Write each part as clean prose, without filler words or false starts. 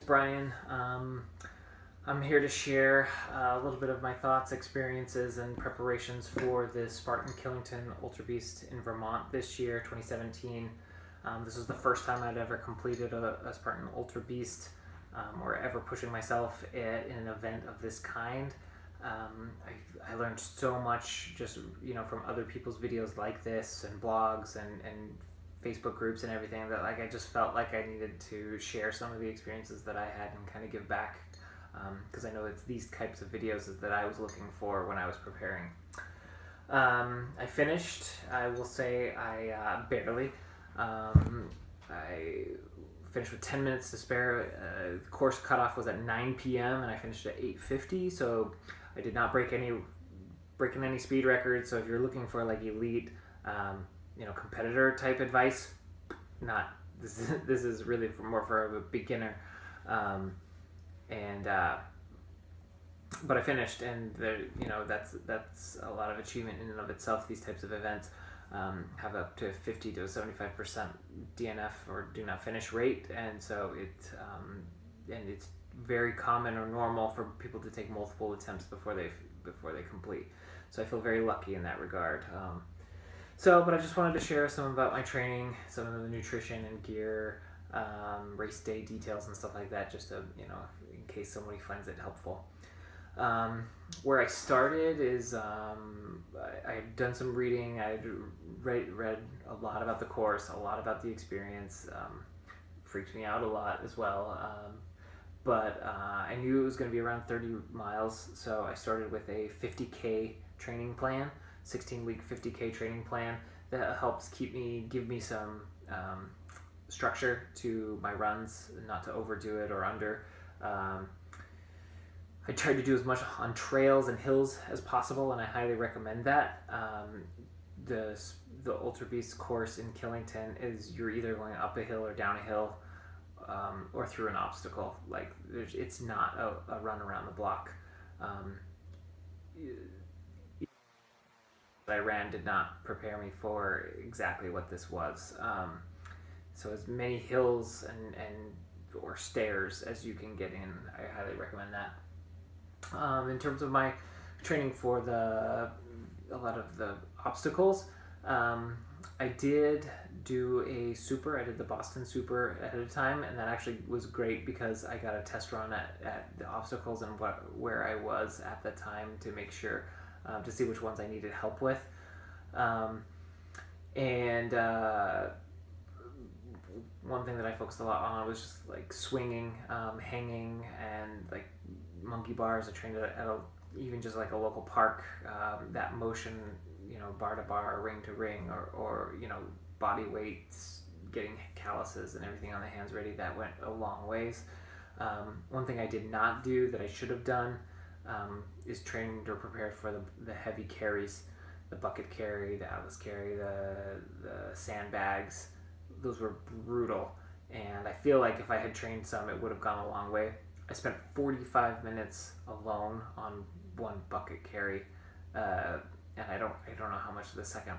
Brian. I'm here to share a little bit of my thoughts, experiences, and preparations for the Spartan Killington Ultrabeast in Vermont this year, 2017. This was the first time I'd ever completed a Spartan Ultrabeast or ever pushing myself in an event of this kind. I learned so much just from other people's videos like this and blogs and Facebook groups and everything that I just felt like I needed to share some of the experiences that I had and kind of give back, because I know it's these types of videos that I was looking for when I was preparing. I finished. I will say I barely. I finished with 10 minutes to spare. The course cutoff was at 9 p.m. and I finished at 8:50, so I did not breaking any speed records. So if you're looking for like elite competitor type advice, this is really more for a beginner. But I finished, and that's a lot of achievement in and of itself. These types of events have up to 50 to 75% DNF or do not finish rate, and so it's very common or normal for people to take multiple attempts before they complete. So I feel very lucky in that regard. But I just wanted to share some about my training, some of the nutrition and gear, race day details and stuff like that, just to, in case somebody finds it helpful. Where I started is I had done some reading. I had read a lot about the course, a lot about the experience. Freaked me out a lot as well. But I knew it was going to be around 30 miles, so I started with a 50K training plan. 16-week 50K training plan that helps give me some structure to my runs, not to overdo it or under. I tried to do as much on trails and hills as possible, and I highly recommend that. The Ultrabeast course in Killington is you're either going up a hill or down a hill, or through an obstacle. Like it's not a run around the block. I ran did not prepare me for exactly what this was. So as many hills and or stairs as you can get in, I highly recommend that. In terms of my training for a lot of the obstacles, I did do a super. I did the Boston Super ahead of time, and that actually was great because I got a test run at the obstacles and where I was at the time to make sure, to see which ones I needed help with. One thing that I focused a lot on was just like swinging, hanging, and like monkey bars. I trained at even just like a local park. That motion, bar to bar, ring to ring, or body weights, getting calluses and everything on the hands ready. That went a long ways. One thing I did not do that I should have done is trained or prepared for the heavy carries, the bucket carry, the atlas carry, the sandbags. Those were brutal, and I feel like if I had trained some, it would have gone a long way. I spent 45 minutes alone on one bucket carry, and I don't know how much the second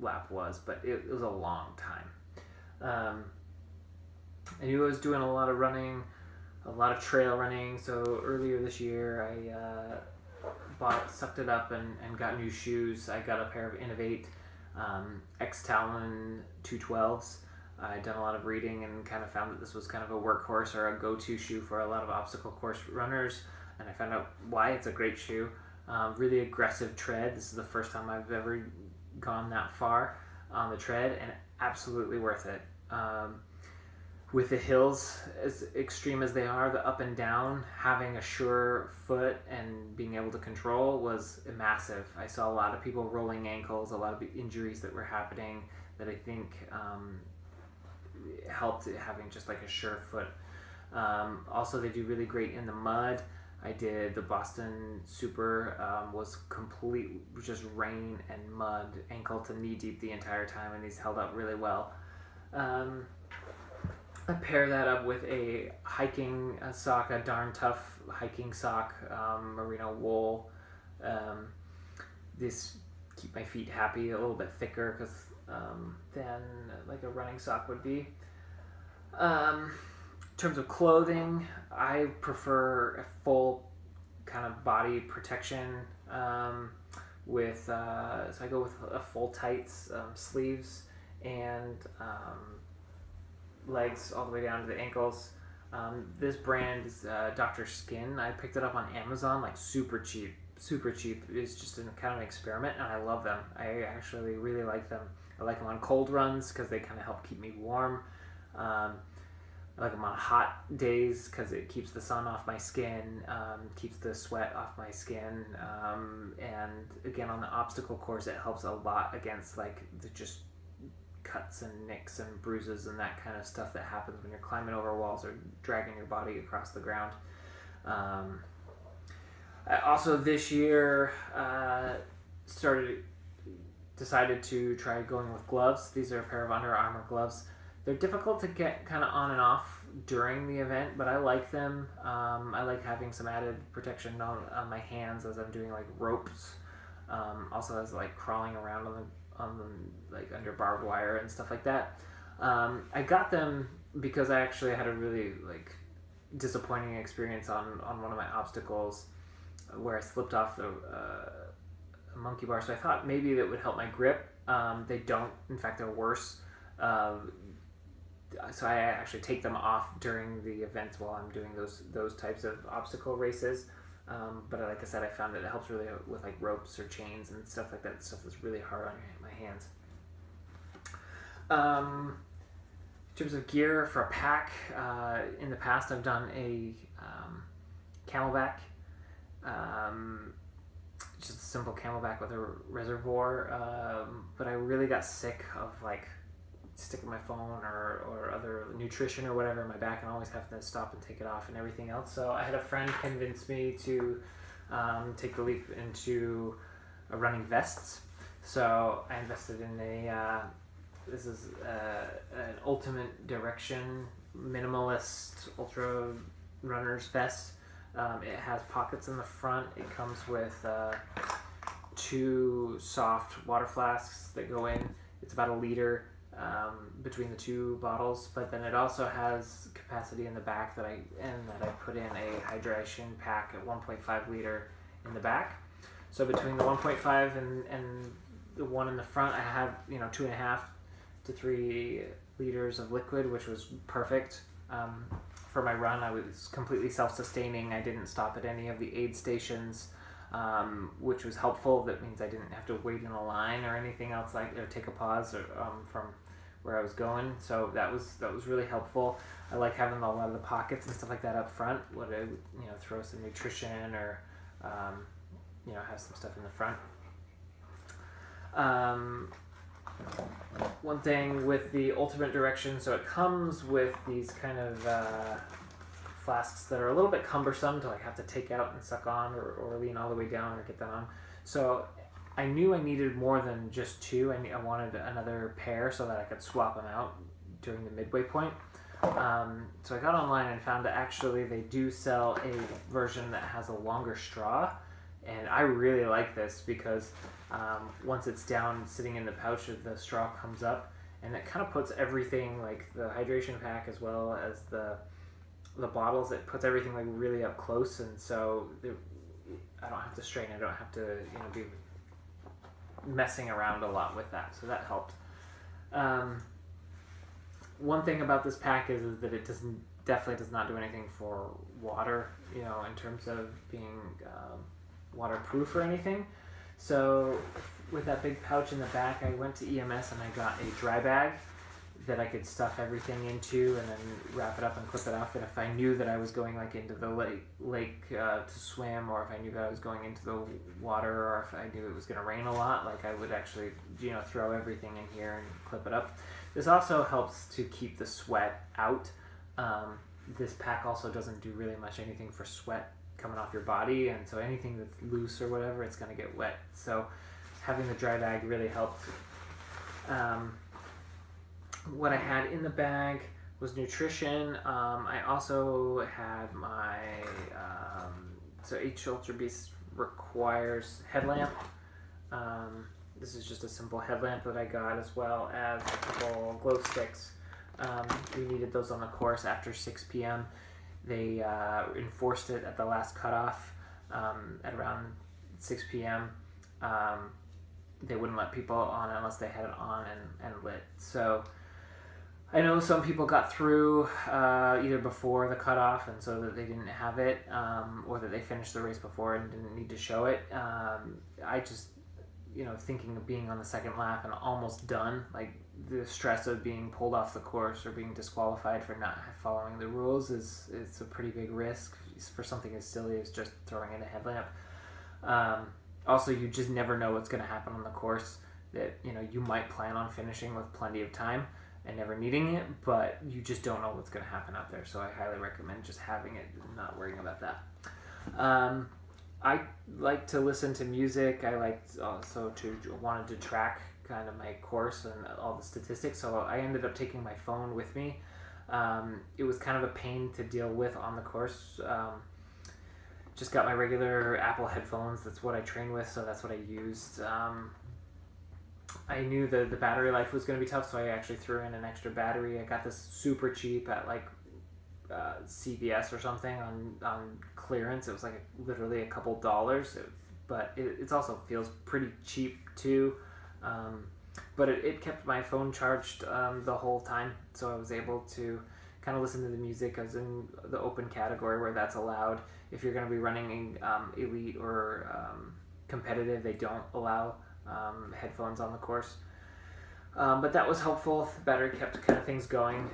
lap was, but it was a long time. I knew I was doing a lot of running, a lot of trail running. So earlier this year, I sucked it up and got new shoes. I got a pair of Innovate X-Talon 212s. I'd done a lot of reading and kind of found that this was kind of a workhorse or a go-to shoe for a lot of obstacle course runners, and I found out why it's a great shoe. Really aggressive tread. This is the first time I've ever gone that far on the tread, and absolutely worth it. With the hills, as extreme as they are, the up and down, having a sure foot and being able to control was massive. I saw a lot of people rolling ankles, a lot of injuries that were happening that I think helped having just like a sure foot. Also, they do really great in the mud. I did the Boston Super, was complete just rain and mud, ankle to knee deep the entire time, and these held up really well. I pair that up with a hiking sock, a darn tough hiking sock, merino wool. This keep my feet happy, a little bit thicker than like a running sock would be. terms of clothing, I prefer a full kind of body protection with so I go with a full tights, sleeves, and legs all the way down to the ankles. This brand is Dr. Skin. I picked it up on Amazon, like super cheap. It's just kind of an experiment, and I love them. I actually really like them. I like them on cold runs because they kind of help keep me warm. I like them on hot days because it keeps the sun off my skin, keeps the sweat off my skin, and again on the obstacle course it helps a lot against like the just cuts and nicks and bruises and that kind of stuff that happens when you're climbing over walls or dragging your body across the ground. I also this year decided to try going with gloves. These are a pair of Under Armour gloves. They're difficult to get kind of on and off during the event, but I like them. I like having some added protection on my hands as I'm doing like ropes. Also as like crawling around on the like under barbed wire and stuff like that. I got them because I actually had a really like disappointing experience on one of my obstacles where I slipped off the monkey bar. So I thought maybe that would help my grip. They don't. In fact, they're worse. So I actually take them off during the events while I'm doing those types of obstacle races. But like I said, I found that it helps really with like ropes or chains and stuff like that. Stuff that's really hard on my hands. In terms of gear for a pack, in the past I've done a camelback, just a simple camelback with a reservoir. But I really got sick of like sticking my phone or other nutrition or whatever in my back and always having to stop and take it off and everything else. So I had a friend convince me to take the leap into running vests. So I invested in this is an Ultimate Direction minimalist ultra runner's vest. It has pockets in the front. It comes with 2 soft water flasks that go in. It's about 1 liter between the 2 bottles, but then it also has capacity in the back that I put in a hydration pack at 1.5 liter in the back. So between the 1.5 and the one in the front, I have 2.5 to 3 liters of liquid, which was perfect. For my run, I was completely self-sustaining. I didn't stop at any of the aid stations, which was helpful. That means I didn't have to wait in a line or anything else or take a pause from where I was going. So that was really helpful. I like having a lot of the pockets and stuff like that up front. Would I throw some nutrition or have some stuff in the front. One thing with the Ultimate Direction, so it comes with these kind of flasks that are a little bit cumbersome to like have to take out and suck on or lean all the way down or get them on. So I knew I needed more than just 2. I wanted another pair so that I could swap them out during the midway point. So I got online and found that actually they do sell a version that has a longer straw, and I really like this because once it's down sitting in the pouch, the straw comes up and it kind of puts everything, like the hydration pack as well as the bottles, it puts everything like really up close, and so I don't have to strain. I don't have to be messing around a lot with that, so that helped. One thing about this pack is that it definitely does not do anything for water, in terms of being waterproof or anything. So with that big pouch in the back, I went to EMS and I got a dry bag that I could stuff everything into and then wrap it up and clip it off. And if I knew that I was going like into the lake to swim, or if I knew that I was going into the water, or if I knew it was going to rain a lot, like I would actually throw everything in here and clip it up. This also helps to keep the sweat out. This pack also doesn't do really much anything for sweat coming off your body, and so anything that's loose or whatever, it's going to get wet. So having the dry bag really helped. What I had in the bag was nutrition. I also had my so each Ultrabeast requires headlamp. This is just a simple headlamp that I got, as well as a couple glow sticks. We needed those on the course after 6 p.m. They enforced it at the last cutoff at around 6 p.m. They wouldn't let people on unless they had it on and lit. So I know some people got through either before the cutoff and so that they didn't have it, or that they finished the race before and didn't need to show it. I just, thinking of being on the second lap and almost done, like the stress of being pulled off the course or being disqualified for not following the rules is a pretty big risk for something as silly as just throwing in a headlamp. Also, you just never know what's going to happen on the course. That you might plan on finishing with plenty of time and never needing it, but you just don't know what's going to happen out there. So I highly recommend just having it and not worrying about that. I like to listen to music. I wanted to track kind of my course and all the statistics. So I ended up taking my phone with me. It was kind of a pain to deal with on the course. Just got my regular Apple headphones. That's what I train with, so that's what I used. I knew the battery life was going to be tough, so I actually threw in an extra battery. I got this super cheap at CVS or something on clearance. It was literally a couple dollars, but it also feels pretty cheap too. But it kept my phone charged the whole time, so I was able to kind of listen to the music. I was in the open category where that's allowed. If you're going to be running elite or competitive, they don't allow headphones on the course. But that was helpful. The battery kept kind of things going,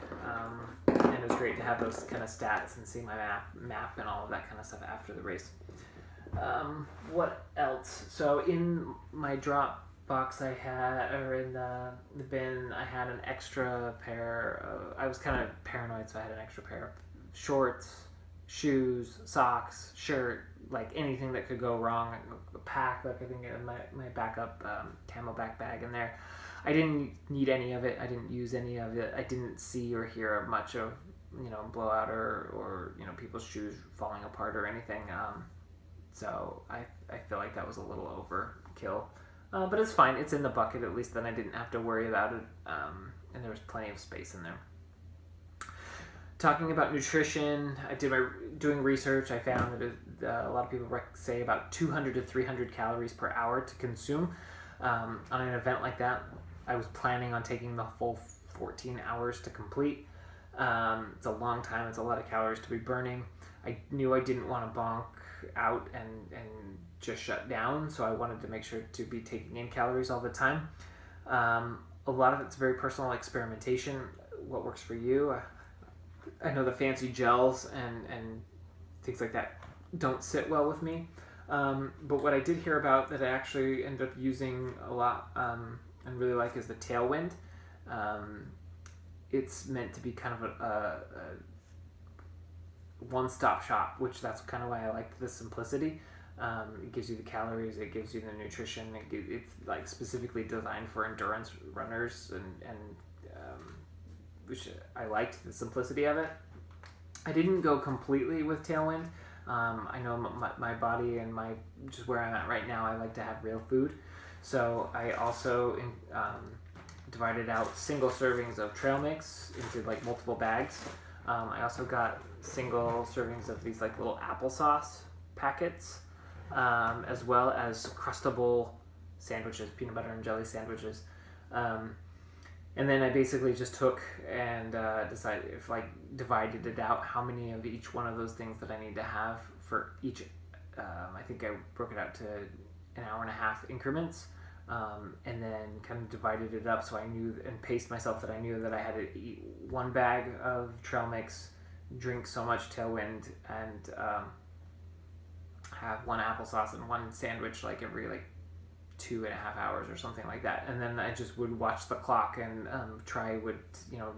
and it was great to have those kind of stats and see my map and all of that kind of stuff after the race. What else? So in my drop box I had, or in the bin, I had an extra pair. I was kind of paranoid, so I had an extra pair of shorts, shoes, socks, shirt, anything that could go wrong. A pack, I think in my backup Camelback bag in there. I didn't need any of it. I didn't use any of it. I didn't see or hear much of blowout or people's shoes falling apart or anything. So I feel like that was a little overkill. But it's fine. It's in the bucket at least. Then I didn't have to worry about it. And there was plenty of space in there. Talking about nutrition, doing research. I found that a lot of people say about 200 to 300 calories per hour to consume on an event like that. I was planning on taking the full 14 hours to complete. It's a long time. It's a lot of calories to be burning. I knew I didn't want to bonk out and just shut down, so I wanted to make sure to be taking in calories all the time. A lot of it's very personal experimentation. What works for you? I know the fancy gels and things like that don't sit well with me. But what I did hear about that I actually ended up using a lot and really like is the Tailwind. It's meant to be kind of a one-stop shop, which that's kind of why I liked the simplicity. It gives you the calories, it gives you the nutrition. It's specifically designed for endurance runners, and which I liked the simplicity of it. I didn't go completely with Tailwind. I know my body and just where I'm at right now, I like to have real food. So I also divided out single servings of trail mix into multiple bags. I also got single servings of these little applesauce packets, as well as Crustable sandwiches, peanut butter and jelly sandwiches. And then I basically just took and decided if divided it out how many of each one of those things that I need to have for each. I think I broke it out to an hour and a half increments, and then kind of divided it up so I knew and paced myself that I knew that I had to eat one bag of trail mix, drink so much Tailwind, and have one applesauce and one sandwich every 2.5 hours or something like that. And then I just would watch the clock and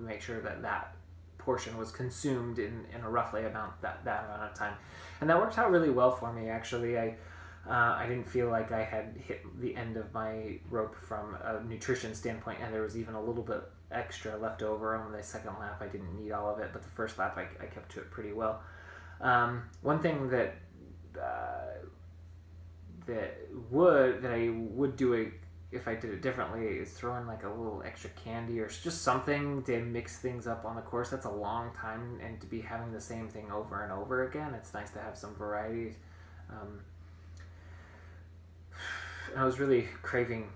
make sure that portion was consumed in a roughly that amount of time. And that worked out really well for me, actually. I didn't feel like I had hit the end of my rope from a nutrition standpoint, and there was even a little bit extra left over on the second lap. I didn't need all of it, but the first lap I kept to it pretty well. One thing that I would do if I did it differently, is throw in like a little extra candy or just something to mix things up on the course. That's a long time, and to be having the same thing over and over again, it's nice to have some variety. I was really craving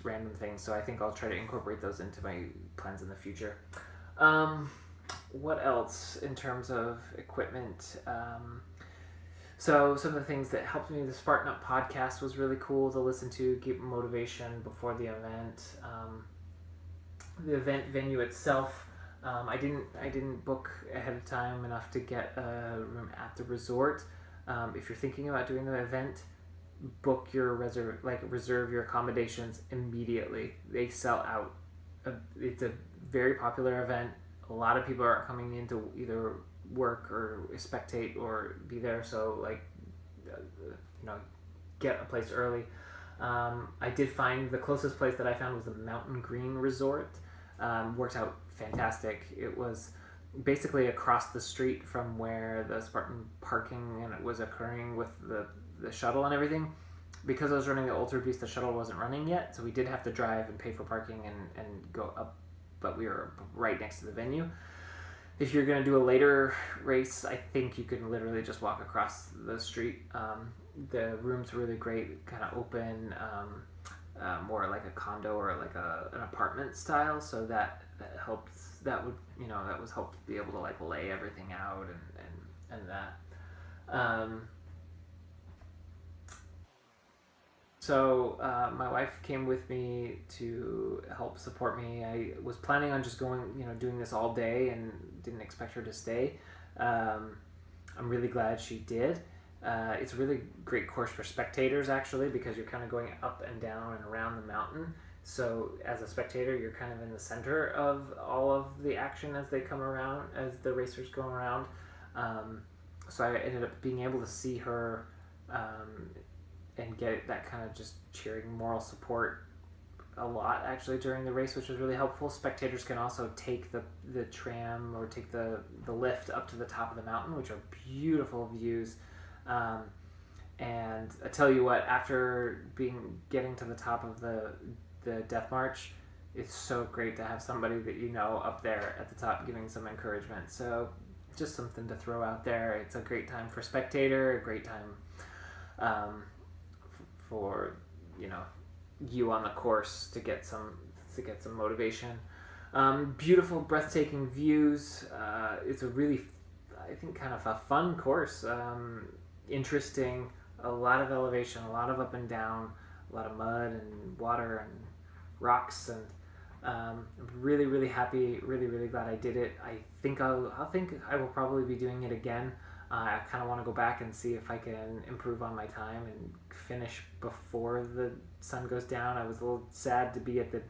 random things, so I think I'll try to incorporate those into my plans in the future. What else in terms of equipment? So some of the things that helped me, the Spartan Up podcast was really cool to listen to, keep motivation before the event. The event venue itself, I didn't book ahead of time enough to get a room at the resort. If you're thinking about doing the event, book your reserve your accommodations immediately. They sell out. It's a very popular event. A lot of people are coming in to either work or spectate or be there, so get a place early. I did find the closest place that I found was the Mountain Green Resort. Worked out fantastic. It was basically across the street from where the Spartan parking and it was occurring with the shuttle and everything. Because I was running the Ultrabeast, the shuttle wasn't running yet, so we did have to drive and pay for parking and go up, but we were right next to the venue. If you're going to do a later race, I think you can literally just walk across the street. The room's really great, kind of open, more like a condo or like an apartment style, so that helps. That was helped to be able to like lay everything out and that. So my wife came with me to help support me. I was planning on just going, doing this all day and didn't expect her to stay. I'm really glad she did. It's a really great course for spectators, actually, because you're kind of going up and down and around the mountain. So as a spectator, you're kind of in the center of all of the action as they come around, as the racers go around. So I ended up being able to see her and get that kind of just cheering moral support a lot actually during the race, which was really helpful. Spectators can also take the tram or take the lift up to the top of the mountain, which are beautiful views. And I tell you what, after getting to the top of the Death March, it's so great to have somebody that up there at the top giving some encouragement. So just something to throw out there. It's a great time for spectator, a great time for you on the course to get some motivation. Beautiful, breathtaking views. It's a really, I think, kind of a fun course. Interesting, a lot of elevation, a lot of up and down, a lot of mud and water and rocks, and I'm really, really happy, really, really glad I did it. I think I will probably be doing it again. I kind of want to go back and see if I can improve on my time and finish before the sun goes down. I was a little sad to be at the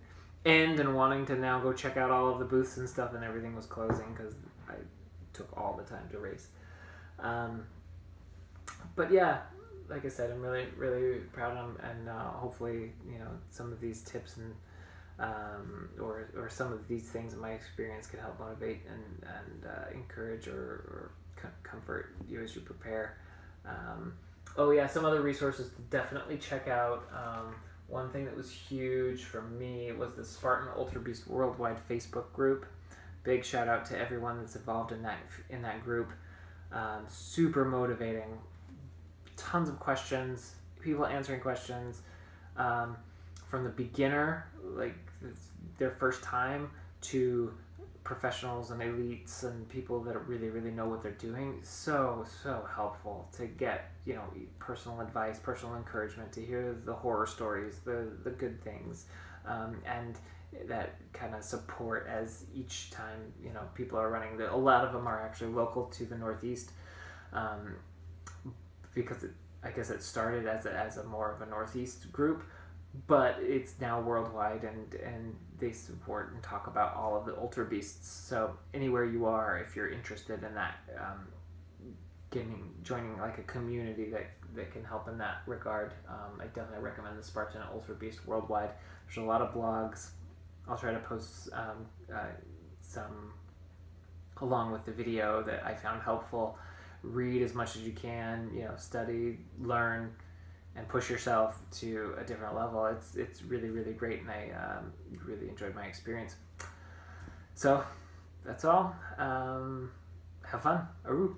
end and wanting to now go check out all of the booths and stuff, and everything was closing because I took all the time to race. But yeah, like I said, I'm really, really proud of them, and hopefully, some of these tips and or some of these things in my experience can help motivate and encourage or comfort you as you prepare. Some other resources to definitely check out. One thing that was huge for me was the Spartan Ultrabeast Worldwide Facebook group. Big shout out to everyone that's involved in that group. Super motivating. Tons of questions, people answering questions, from the beginner, like their first time, to professionals and elites and people that really, really know what they're doing. So helpful to get personal advice, personal encouragement, to hear the horror stories, the good things, and that kind of support as each time people are running. A lot of them are actually local to the Northeast, because I guess it started as a more of a Northeast group, but it's now worldwide, and they support and talk about all of the Ultrabeasts. So anywhere you are, if you're interested in that, joining like a community that can help in that regard, I definitely recommend the Spartan Ultrabeast Worldwide. There's a lot of blogs. I'll try to post some along with the video that I found helpful. Read as much as you can, study, learn, and push yourself to a different level. It's really, really great, and I really enjoyed my experience. So that's all. Have fun. Aroo.